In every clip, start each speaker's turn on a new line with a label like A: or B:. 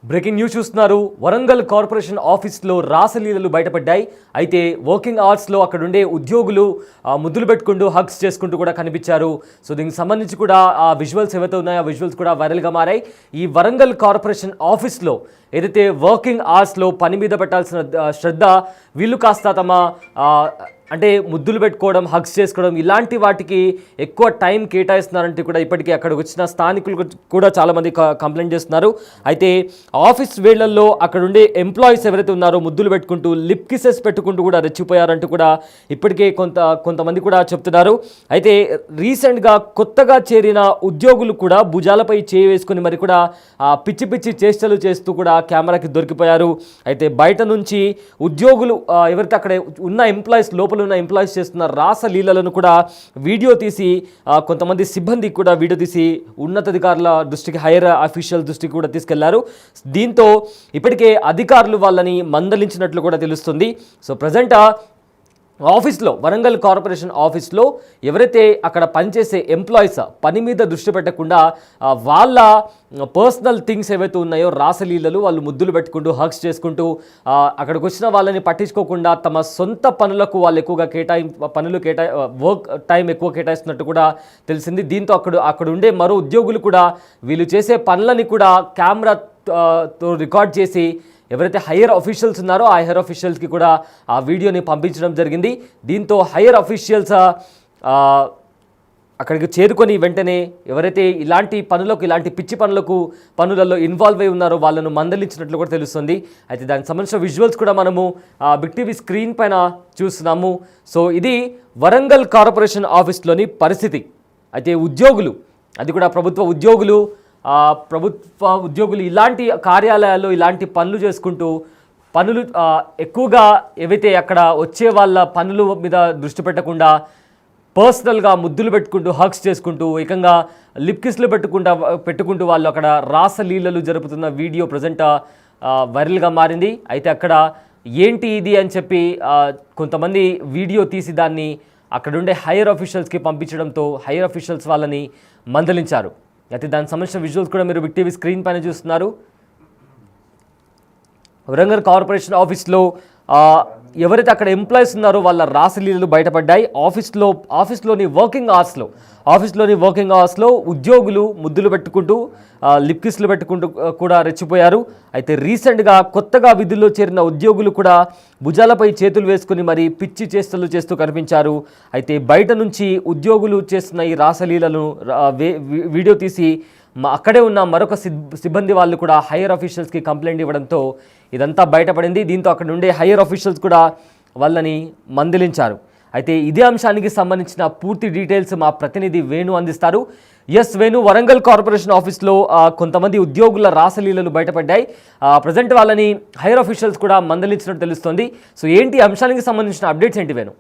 A: Breaking news చూస్తున్నారు. Warangal corporation ఆఫీస్లో రాసలీలలు బయటపడ్డాయి. అయితే వర్కింగ్ అవర్స్లో అక్కడుండే ఉద్యోగులు ముద్దులు పెట్టుకుంటూ హగ్స్ చేసుకుంటూ కూడా కనిపించారు. సో దీనికి సంబంధించి కూడా ఆ విజువల్స్ ఏవైతే ఉన్నాయో ఆ విజువల్స్ కూడా వైరల్గా మారాయి. ఈ వరంగల్ కార్పొరేషన్ ఆఫీస్లో ఏదైతే వర్కింగ్ అవర్స్లో పని మీద పెట్టాల్సిన శ్రద్ధ వీళ్ళు కాస్త తమ అంటే ముద్దులు పెట్టుకోవడం, హగ్స్ చేసుకోవడం ఇలాంటి వాటికి ఎక్కువ టైం కేటాయిస్తున్నారంటే కూడా ఇప్పటికీ అక్కడికి వచ్చిన స్థానికులు కూడా చాలామంది కంప్లైంట్ చేస్తున్నారు. అయితే ఆఫీస్ వేళ్లలో అక్కడ ఉండే ఎంప్లాయీస్ ఎవరైతే ఉన్నారో ముద్దులు పెట్టుకుంటూ లిప్ కిసెస్ పెట్టుకుంటూ కూడా రెచ్చిపోయారంటూ కూడా ఇప్పటికే కొంతమంది కూడా చెప్తున్నారు. అయితే రీసెంట్గా కొత్తగా చేరిన ఉద్యోగులు కూడా భుజాలపై చేయి వేసుకుని మరి కూడా పిచ్చి పిచ్చి చేష్టలు చేస్తూ కూడా కెమెరాకి దొరికిపోయారు. అయితే బయట నుంచి ఉద్యోగులు ఎవరైతే అక్కడ ఉన్న ఎంప్లాయీస్ లోపల ఉన్న ఎంప్లాయీస్ చేస్తున్న రాసలీలలను కూడా వీడియో తీసి కొంతమంది సిబ్బంది కూడా వీడియో తీసి ఉన్నతాధికారుల దృష్టికి, హైయర్ అఫీషియల్ దృష్టికి కూడా తీసుకెళ్లారు. దీంతో ఇప్పటికే అధికారులు వాళ్ళని మందలించినట్లు కూడా తెలుస్తుంది. సో ప్రజెంట్ ఆఫీస్లో, వరంగల్ కార్పొరేషన్ ఆఫీస్లో ఎవరైతే అక్కడ పనిచేసే ఎంప్లాయీస్ పని మీద దృష్టి పెట్టకుండా వాళ్ళ పర్సనల్ థింగ్స్ ఏవైతే ఉన్నాయో రాసలీలలు వాళ్ళు ముద్దులు పెట్టుకుంటూ హగ్స్ చేసుకుంటూ అక్కడికి వచ్చిన వాళ్ళని పట్టించుకోకుండా తమ సొంత పనులకు వాళ్ళు ఎక్కువగా వర్క్ టైం ఎక్కువ కేటాయిస్తున్నట్టు కూడా తెలిసింది. దీంతో అక్కడ ఉండే మరో ఉద్యోగులు కూడా వీళ్ళు చేసే పనులని కూడా కెమెరాతో రికార్డ్ చేసి ఎవరైతే హైయర్ అఫీషియల్స్ ఉన్నారో ఆ హైయర్ అఫీషియల్స్కి కూడా ఆ వీడియోని పంపించడం జరిగింది. దీంతో హైయర్ అఫీషియల్స్ అక్కడికి చేరుకొని వెంటనే ఎవరైతే ఇలాంటి పిచ్చి పనులలో ఇన్వాల్వ్ అయి ఉన్నారో వాళ్ళను మందలించినట్లు కూడా తెలుస్తుంది. అయితే దానికి సంబంధించిన విజువల్స్ కూడా మనము బిగ్ టీవీ స్క్రీన్ పైన చూస్తున్నాము. సో ఇది వరంగల్ కార్పొరేషన్ ఆఫీస్లోని పరిస్థితి. అయితే ఉద్యోగులు, అది కూడా ప్రభుత్వ ఉద్యోగులు ఇలాంటి కార్యాలయాల్లో ఇలాంటి పనులు చేసుకుంటూ ఎక్కువగా ఏవైతే అక్కడ వచ్చే వాళ్ళ పనుల మీద దృష్టి పెట్టకుండా పర్సనల్గా ముద్దులు పెట్టుకుంటూ హగ్స్ చేసుకుంటూ ఏకంగా లిప్ కిస్లు పెట్టుకుంటూ వాళ్ళు అక్కడ రాసలీలలు జరుపుతున్న వీడియో ప్రజెంట్ వైరల్గా మారింది. అయితే అక్కడ ఏంటి ఇది అని చెప్పి కొంతమంది వీడియో తీసి దాన్ని అక్కడుండే హైయర్ అఫీషియల్స్కి పంపించడంతో హైయర్ అఫీషియల్స్ వాళ్ళని మందలించారు. అయితే దానికి సంబంధించిన విజువల్స్ కూడా మీరు బిగ్ టీవీ స్క్రీన్ పైన చూస్తున్నారు. వరంగల్ కార్పొరేషన్ ఆఫీస్లో ఎవరైతే అక్కడ ఎంప్లాయీస్ ఉన్నారో వాళ్ళ రాసలీలలు బయటపడ్డాయి. ఆఫీస్లోని వర్కింగ్ అవర్స్లో ఉద్యోగులు ముద్దులు పెట్టుకుంటూ లిప్ కిస్లు పెట్టుకుంటూ కూడా రెచ్చిపోయారు. అయితే రీసెంట్గా కొత్తగా విధుల్లో చేరిన ఉద్యోగులు కూడా భుజాలపై చేతులు వేసుకుని మరి పిచ్చి చేష్టలు చేస్తూ కనిపించారు. అయితే బయట నుంచి ఉద్యోగులు చేస్తున్న ఈ రాసలీలను వీడియో తీసి అక్కడే ఉన్న మరొక సిబ్బంది వాళ్ళు కూడా హైయర్ అఫీషియల్స్కి కంప్లైంట్ ఇవ్వడంతో ఇదంతా బయటపడింది. దీంతో అక్కడ ఉండే హైయర్ అఫీషియల్స్ కూడా వాళ్ళని మందలించారు. అయితే ఇదే అంశానికి సంబంధించిన పూర్తి డీటెయిల్స్ మా ప్రతినిధి వేణు అందిస్తారు. ఎస్ వేణు, వరంగల్ కార్పొరేషన్ ఆఫీస్లో కొంతమంది ఉద్యోగుల రాసలీలలు బయటపడ్డాయి. ప్రజెంట్ వాళ్ళని హైయర్ అఫీషియల్స్ కూడా మందలించినట్టు తెలుస్తోంది. సో ఏంటి అంశానికి సంబంధించిన అప్డేట్స్ ఏంటి వేణు?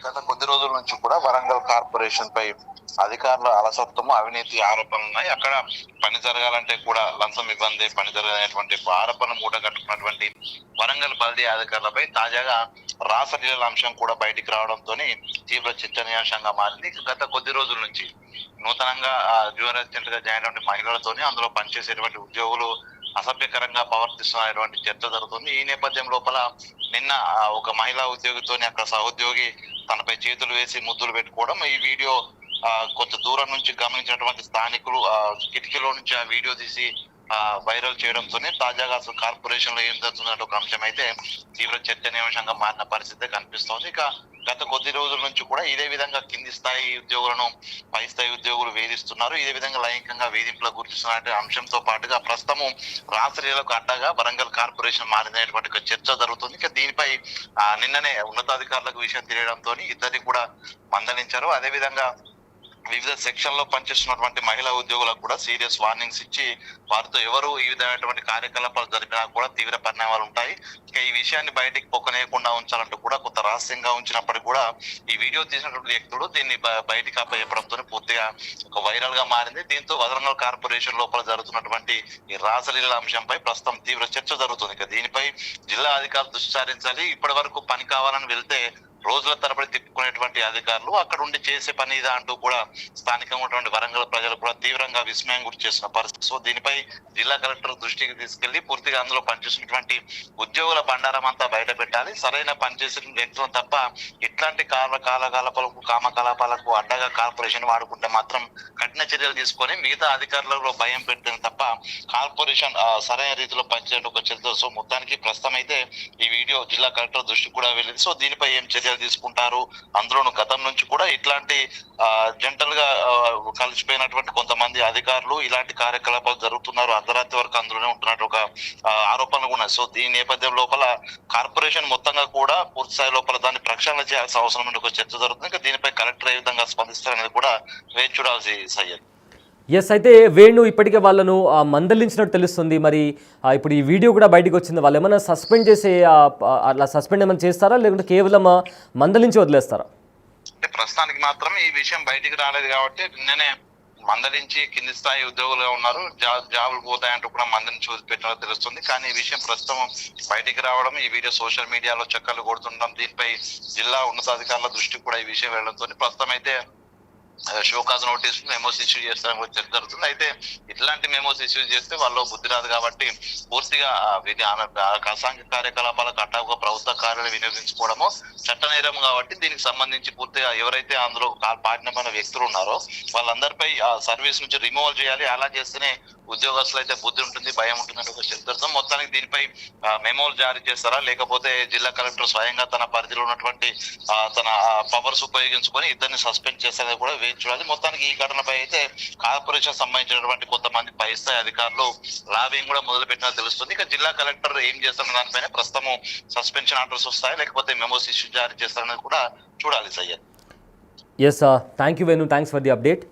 B: గత కొద్ది రోజుల నుంచి కూడా వరంగల్ కార్పొరేషన్ పై అధికారుల అలసత్వము, అవినీతి ఆరోపణలు ఉన్నాయి. అక్కడ పని జరగాలంటే కూడా లంచం ఇబ్బంది, పని జరగనటువంటి ఆరోపణ మూట కట్టుకున్నటువంటి వరంగల్ బల్దీ అధికారులపై తాజాగా రాసలీల అంశం కూడా బయటికి రావడంతో తీవ్ర చర్చనీయాంశంగా మారింది. గత కొద్ది రోజుల నుంచి నూతనంగా జూనియర్ అసిస్టెంట్ గా జాయిన్ అయిన మహిళలతోని అందులో పనిచేసేటువంటి ఉద్యోగులు అసభ్యకరంగా ప్రవర్తిస్తున్నటువంటి చర్చ జరుగుతుంది. ఈ నేపథ్యం లోపల నిన్న ఒక మహిళా ఉద్యోగితోని అక్కడ సహోద్యోగి తనపై చేతులు వేసి ముద్దులు పెట్టుకోవడం, ఈ వీడియో కొంత దూరం నుంచి గమనించినటువంటి స్థానికులు కిటికీలో నుంచి ఆ వీడియో తీసి వైరల్ చేయడంతోనే తాజాగా అసలు కార్పొరేషన్ లో ఏం జరుగుతున్న ఒక అంశం అయితే తీవ్ర చర్చనీయాంశంగా మారిన పరిస్థితి కనిపిస్తోంది. ఇక గత కొద్ది రోజుల నుంచి కూడా ఇదే విధంగా కింది స్థాయి ఉద్యోగులను పై స్థాయి ఉద్యోగులు వేధిస్తున్నారు, ఇదే విధంగా లైంగికంగా వేధింపులకు గురిస్తున్న అంశంతో పాటుగా ప్రస్తుతము రాసలీలకు అడ్డగా వరంగల్ కార్పొరేషన్ మారినటువంటి చర్చ జరుగుతుంది. ఇక దీనిపై నిన్ననే ఉన్నతాధికారులకు విషయం తెలియడంతో ఇద్దరిని కూడా మందలించారు. అదేవిధంగా వివిధ సెక్షన్ లో పనిచేస్తున్నటువంటి మహిళా ఉద్యోగులకు కూడా సీరియస్ వార్నింగ్స్ ఇచ్చి వారితో ఎవరు ఈ విధమైనటువంటి కార్యకలాపాలు జరిపినా కూడా తీవ్ర పరిణామాలు ఉంటాయి. ఇక ఈ విషయాన్ని బయటికి పొక్కనేయకుండా ఉంచాలంటూ కూడా కొంత రహస్యంగా ఉంచినప్పటికీ కూడా ఈ వీడియో తీసినటువంటి వ్యక్తుడు దీన్ని బయటికి అప్పచెప్పడంతో పూర్తిగా ఒక వైరల్ గా మారింది. దీంతో వరంగల్ కార్పొరేషన్ లోపల జరుగుతున్నటువంటి ఈ రాసలీల అంశంపై ప్రస్తుతం తీవ్ర చర్చ జరుగుతుంది. ఇక దీనిపై జిల్లా అధికారులు దృష్టి సారించాలి. ఇప్పటి వరకు పని కావాలని వెళ్తే రోజుల తరబడి తిప్పుకునేటువంటి అధికారులు అక్కడ ఉండి చేసే పని ఇదా అంటూ కూడా స్థానికంగా ఉన్నటువంటి వరంగల్ ప్రజలు కూడా తీవ్రంగా విస్మయం గురి చేస్తున్న పరిస్థితి. సో దీనిపై జిల్లా కలెక్టర్ దృష్టికి తీసుకెళ్లి పూర్తిగా అందులో పనిచేసినటువంటి ఉద్యోగుల బండారం అంతా బయట పెట్టాలి. సరైన పనిచేసిన వ్యక్తులను తప్ప ఇట్లాంటి కామకలాపాలకు అడ్డగా కార్పొరేషన్ వాడుకుంటే మాత్రం కఠిన చర్యలు తీసుకొని మిగతా అధికారులలో భయం పెట్టిన తప్ప కార్పొరేషన్ సరైన రీతిలో పనిచేయడం ఒక చర్య. సో మొత్తానికి ప్రస్తుతం అయితే ఈ వీడియో జిల్లా కలెక్టర్ దృష్టికి కూడా వెళ్ళింది. సో దీనిపై ఏం చర్యలు తీసుకుంటారు, అందులోను గతం నుంచి కూడా ఇట్లాంటి జంటల్ గా కలిసిపోయినటువంటి కొంతమంది అధికారులు ఇలాంటి కార్యకలాపాలు జరుగుతున్నారు, అర్ధరాత్రి వరకు అందులోనే ఉంటున్నట్టు ఒక ఆరోపణలు ఉన్నాయి. సో దీని నేపథ్యం లోపల కార్పొరేషన్ మొత్తంగా కూడా పూర్తి స్థాయి లోపల దాన్ని ప్రక్షాళన చేయాల్సిన అవసరం ఒక చర్చ జరుగుతుంది. ఇంకా దీనిపై కలెక్టర్ ఏ విధంగా స్పందిస్తారనేది కూడా వేచి చూడాల్సి సయ్యద్.
A: ఎస్, అయితే వేణు ఇప్పటికే వాళ్ళను మందలించినట్టు తెలుస్తుంది. మరి ఇప్పుడు ఈ వీడియో కూడా బయటకు వచ్చింది. వాళ్ళు ఏమైనా సస్పెండ్ చేసే అట్లా సస్పెండ్ ఏమైనా చేస్తారా, లేకుంటే కేవలం మందలించి వదిలేస్తారా?
B: అంటే ప్రస్తుతానికి మాత్రం ఈ విషయం బయటికి రాలేదు కాబట్టి నిన్ననే మందలించి కింది స్థాయి ఉద్యోగులుగా ఉన్నారు, జాబులు పోతాయంటూ కూడా మందలించి వదిలిపెట్టినట్టు తెలుస్తుంది. కానీ ఈ విషయం ప్రస్తుతం బయటికి రావడం, ఈ వీడియో సోషల్ మీడియాలో చక్కర్లు కొడుతుండడం, దీనిపై జిల్లా ఉన్నతాధికారుల దృష్టికి కూడా ఈ విషయం వెళ్ళడంతో ప్రస్తుతం అయితే షోకాజ్ నోటీస్ మెమోస్ ఇష్యూ చేస్తారని కూడా చర్చ జరుగుతుంది. అయితే ఇట్లాంటి మెమోస్ ఇష్యూ చేస్తే వాళ్ళు బుద్ధి రాదు కాబట్టి పూర్తిగా అసాంఘిక కార్యకలాపాలకు అడ్డాగా ప్రభుత్వ కార్యాలయం వినియోగించుకోవడము చట్ట నేరం కాబట్టి దీనికి సంబంధించి పూర్తిగా ఎవరైతే అందులో బాధ్యమైన వ్యక్తులు ఉన్నారో వాళ్ళందరిపై సర్వీస్ నుంచి రిమూవల్ చేయాలి. అలా చేస్తేనే ఉద్యోగస్తులు అయితే బుద్ధి ఉంటుంది, భయం ఉంటుంది ఒక చర్చ. మొత్తానికి దీనిపై మెమోలు జారీ చేస్తారా, లేకపోతే జిల్లా కలెక్టర్ స్వయంగా తన పరిధిలో ఉన్నటువంటి తన పవర్స్ ఉపయోగించుకొని ఇద్దరిని సస్పెండ్ చేస్తారని కూడా వేచి చూడాలి. మొత్తానికి ఈ ఘటనపై అయితే కార్పొరేషన్ సంబంధించినటువంటి కొంతమంది పై స్థాయి అధికారులు లాబింగ్ కూడా మొదలు పెట్టినట్టు తెలుస్తుంది. ఇక జిల్లా కలెక్టర్ ఏం చేస్తున్న దానిపైన ప్రస్తుతం సస్పెన్షన్ ఆర్డర్స్ వస్తాయి, లేకపోతే మెమోస్ ఇష్యూ జారీ చేస్తారనేది కూడా చూడాలి Syed.
A: Yes, thank you Venu, thanks for the update.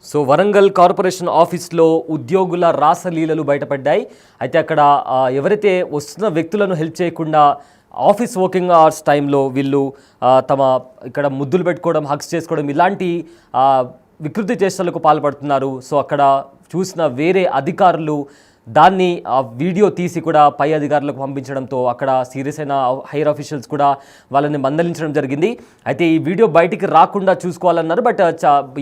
A: So Warangal corporation ఆఫీస్లో ఉద్యోగుల రాసలీలలు బయటపడ్డాయి. అయితే అక్కడ ఎవరైతే వస్తున్న వ్యక్తులను హెల్ప్ చేయకుండా ఆఫీస్ వర్కింగ్ అవర్స్ టైంలో వీళ్ళు తమ ఇక్కడ ముద్దులు పెట్టుకోవడం, హగ్స్ చేసుకోవడం ఇలాంటి వికృతి చేష్టలకు పాల్పడుతున్నారు. సో అక్కడ చూసిన వేరే అధికారులు దాన్ని ఆ వీడియో తీసి కూడా పై అధికారులకు పంపించడంతో అక్కడ సీరియస్ అయిన హైయర్ ఆఫీషియల్స్ కూడా వాళ్ళని మందలించడం జరిగింది. అయితే ఈ వీడియో బయటికి రాకుండా చూసుకోవాలన్నారు. బట్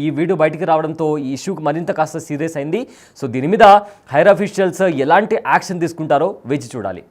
A: ఈ వీడియో బయటికి రావడంతో ఈ ఇష్యూకి మరింత కాస్త సీరియస్ అయింది. సో దీని మీద హైయర్ ఆఫీషియల్స్ ఎలాంటి యాక్షన్ తీసుకుంటారో వేచి చూడాలి.